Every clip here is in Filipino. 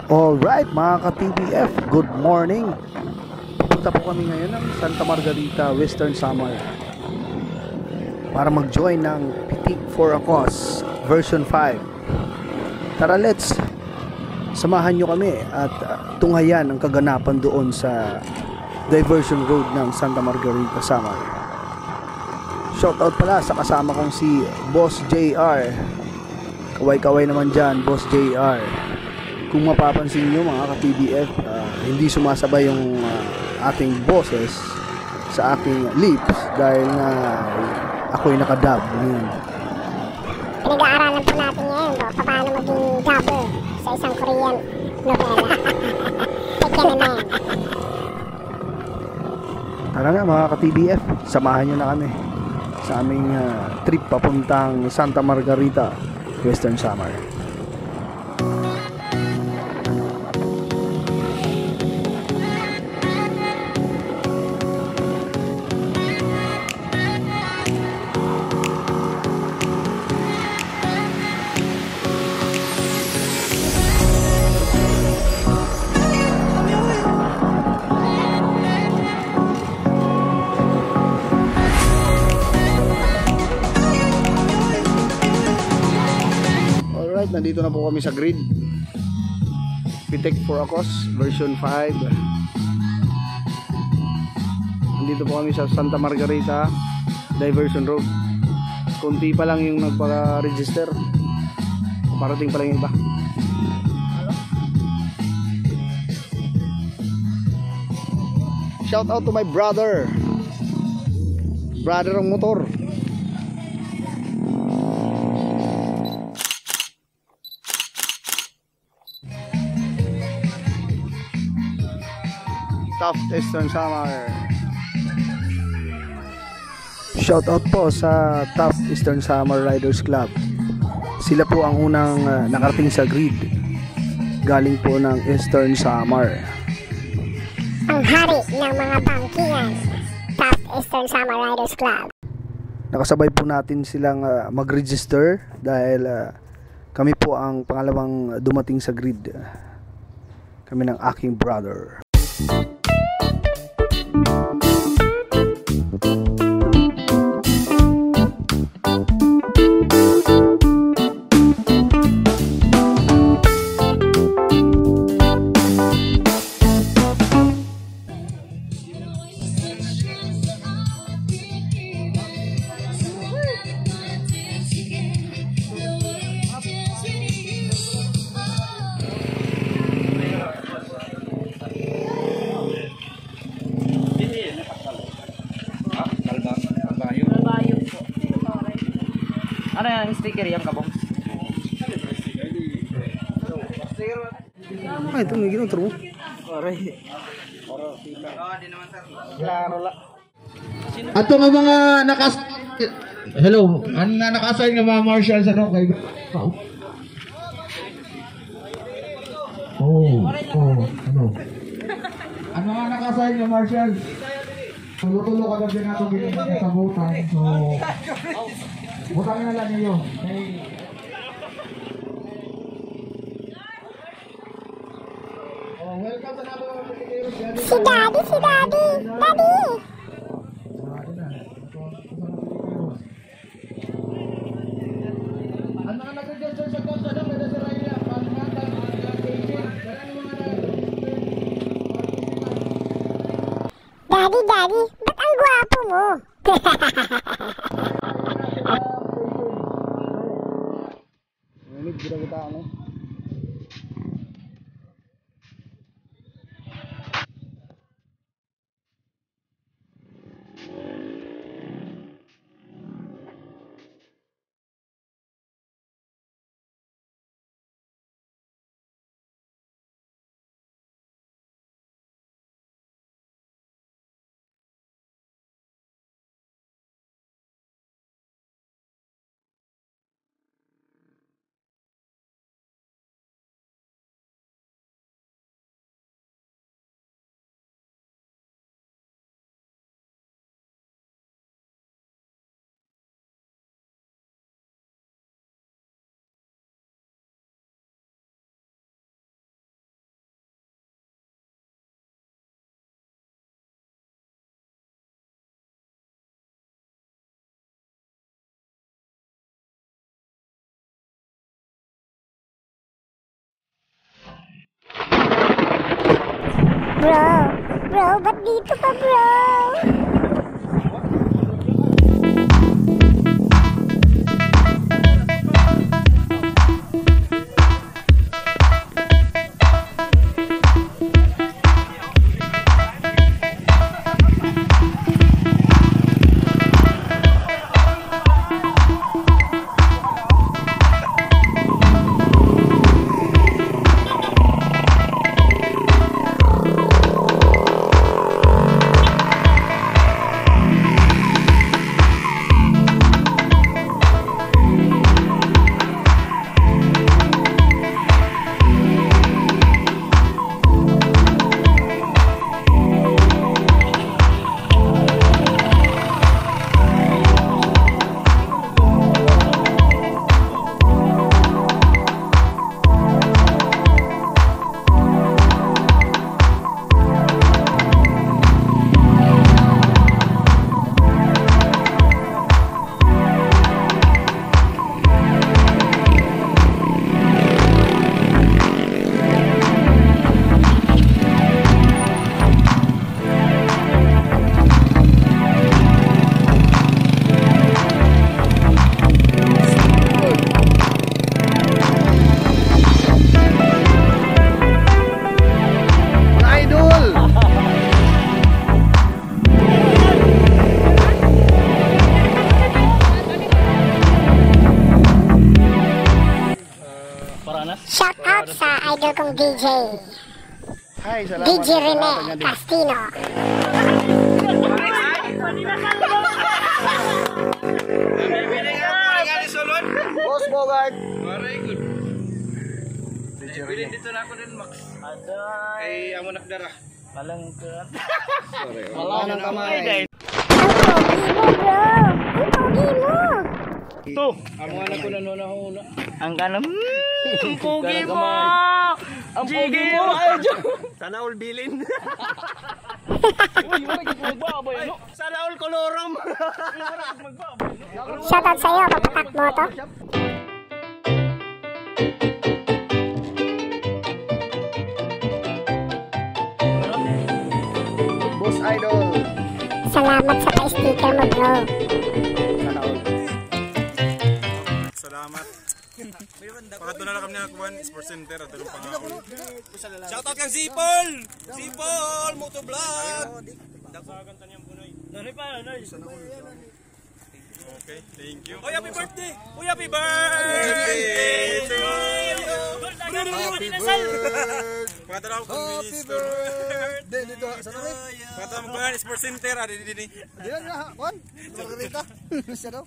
Alright mga ka-TBF, good morning. Pupunta po kami ngayon ng Santa Margarita, Western Samar para mag-join ng Pitik for a Cause version 5. Tara, let's samahan nyo kami at tunghayan ang kaganapan doon sa diversion road ng Santa Margarita, Samar. Shoutout pala sa kasama kong si Boss JR. Kaway-kaway naman dyan, Boss JR. Kung mapapansin nyo mga ka-TBF, hindi sumasabay yung ating boses sa aking lips dahil nga ako'y nakadub ngayon. Pinag-aaralan po natin ngayon paano maging dubber sa isang Korean novela. Take yan na yan. Tara nga mga ka-TBF, samahan nyo na kami sa aming trip papuntang Santa Margarita, Western Samar. Alright, nandito na po kami sa grid. Pitik for a Cause version 5. Nandito po kami sa Santa Margarita Diversion Road. Kunti pa lang yung nagpa-register. Parating pa lang yung iba. Shout out to my brother. Brother ng motor. Tough Western Samar. Shout out po sa Tough Eastern Samar Riders Club. Sila po ang unang nakarating sa grid. Galing po ng Eastern Samar. Ang hari ng mga bangkingan, Tough Eastern Samar Riders Club. Nakasabay po natin silang mag-register dahil kami po ang pangalawang dumating sa grid. Kami ng aking brother. Ano yung sticker yung kabong? Ay, ito may ginagawa mo. Aray. Klaro la. Ato nga mga Hello, ang nakasign nga mga marshals ano kay ano? Ang mga nakasign nga marshals. Tulo-tulo ka gabi na itong ginagawa sa butang. So, butangin na lang niyo. Welcome sa namin mga piliteros. Si Daddy! Daddy! Ang mga nag-register sa Costa lang, may nasa Raya, Pangatan, Daddy! Ba't ang gwapo mo? Ngunit, ginagawa ano? Bro, ba't dito ka, bro? Shout out sa idol kong DJ. Hi, salamat. DJ Rene Castino. Boss Bogart. Bilin dito na ako din, Max. Ay, amo nakdara. Palang ka. Wala nang kamay. Ang pogi mo, bro. Ang pogi mo. Ito, amo anak ko nanunahuna. Ang kanam. Ang pogi mo. Ang pogi mo. Sana all bilin. Uy, wala gid magbaboy no. Sana all kolorom. Shout out sa'yo, papatak mo to. Boss Idol. Salamat sa pa-sticker mo, bro. Sana all. Salamat. Pakadto na lang kami na kuwan Sports Center at tulong pangako. Shoutout kang Zipol! Zipol Moto Vlog. Okay, thank you. Oh, happy birthday! Oh, happy birthday to you! Happy birthday! Pakadto na ako kung minister. Pakadto na kuwan Sports Center at dini. Diyan na, Juan. Margarita. Siya daw.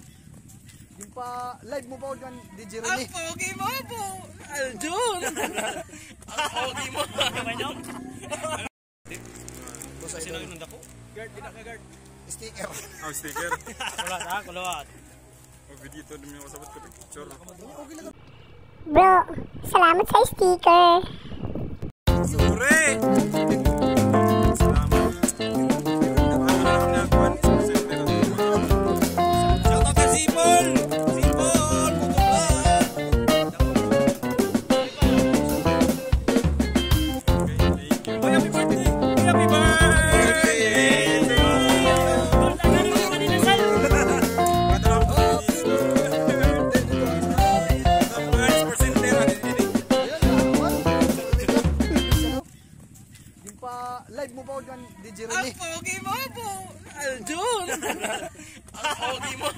Yung pa live mo pa kan DJ Rene. Ang pogi mo po! Aljun! Ang pogi mo! Boss, sino yung nanda ko? Guard, di na ka guard. Sticker. Oh, sticker. Kulot ha, kulot. Oh, video to dumi ako sabot ko picture. Bro, salamat sa sticker. Sure! Salamat. Pakadto na lang kami na kuwan Sports Center at tulong pangako. Shoutout kang Zipol! Zipol Moto Vlog. Okay, thank you. Oh, happy birthday! Oh, happy birthday to you! Yung pa live mo pa kan DJ Rene. Ang pogi mo po! Aljun! Ang pogi mo!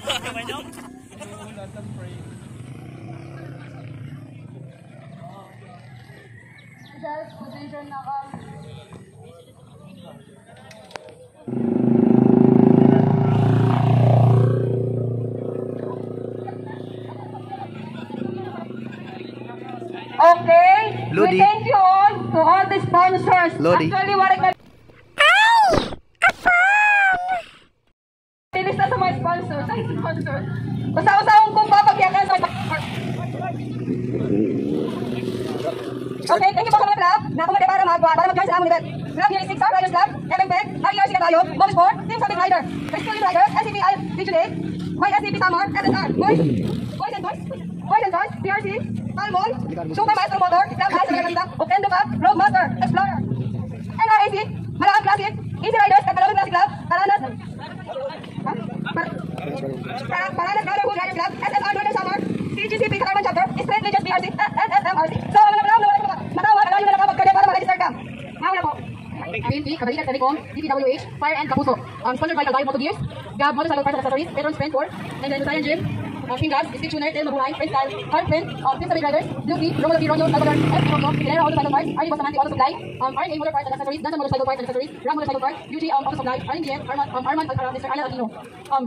Okay, Lodi. we thank you all to all the sponsors. Lodi. Actually, wala ka Ay! Kapam! linis na sa mga sponsors. Ay, sponsors. Usa-usahong kung papagyakan sa Okay, thank you po sa mga club na kumate para mag-join sa among event. Club here is 6 Riders Club, FMPEG, IRC Katayo, Bonus Sport, Team Shopping Rider, Rescue Rider, SCP Digiday, SCP Samar, SSR, Boys and Toys, PRC, Palmon, Super Maestro Motor, Club Master Gaganda, Okendo Cup, Road Master, Explorer, NRAC, ANP, Cavalitas Telecom, DPWH, Fire and Kapuso. Sponsored by Calvario Moto Gears, Gab Motorcycle Parts and Accessories, Veterans Pen 4, and then Ryan Gym, King Gas, Stick Tuner, Tel Mabuhay, Freestyle, Harpin, Team Sabi Riders, Duty, Robo Lucky Rodeo, Salvador, S. Rosso, Hilera Auto Cycle Parts, RD Bustamante Auto Supply, RNA Motor Parts and Accessories, Danza Motorcycle Parts and Accessories, Ram Motorcycle Parts, UG Auto Supply, RNDM, Arman, Mr. Alan Aquino.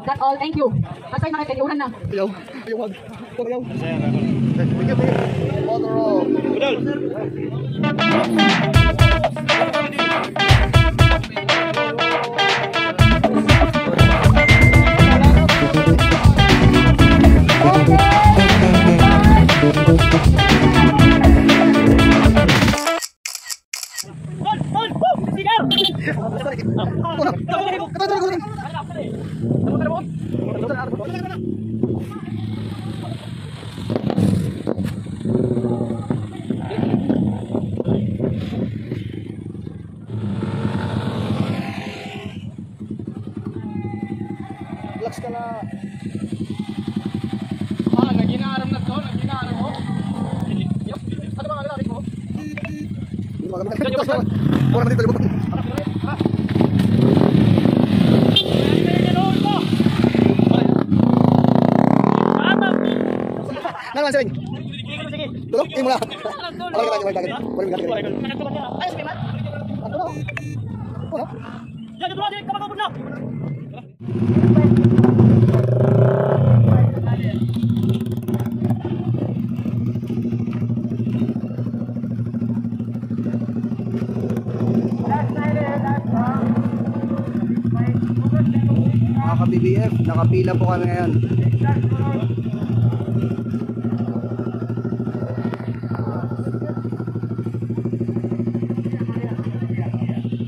That's all, thank you. At side mga kailangan na. Ayaw. Motor roll. Relax ka na. Naginaram na to, naginaram mo. Ano ba ang lalapit mo? Wala naman dito. Naman sa inyo. Tulog, mo na. Mga ka-BBF, nakapila po kami ngayon.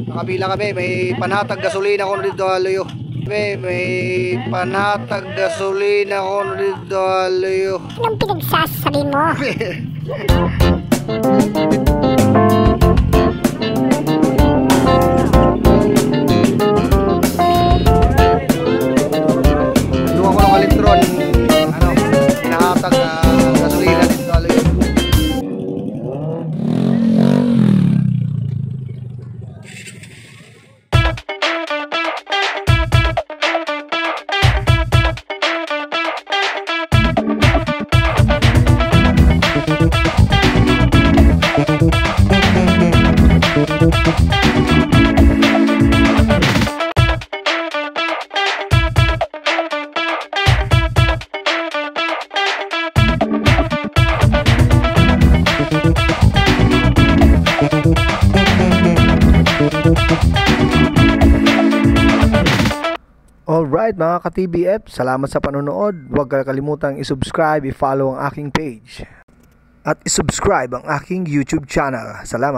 Nakapila kami, may panatag gasolina ko dito haloyo. May panatag gasolina ko dito haloyo. Anong pinagsasabi mo? Luwa ko ng elektron, pinahatag na gasolina dito haloyo. Alright mga ka-TBF, salamat sa panonood. Huwag kalimutang i-subscribe, i-follow ang aking page at i-subscribe ang aking YouTube channel. Salamat.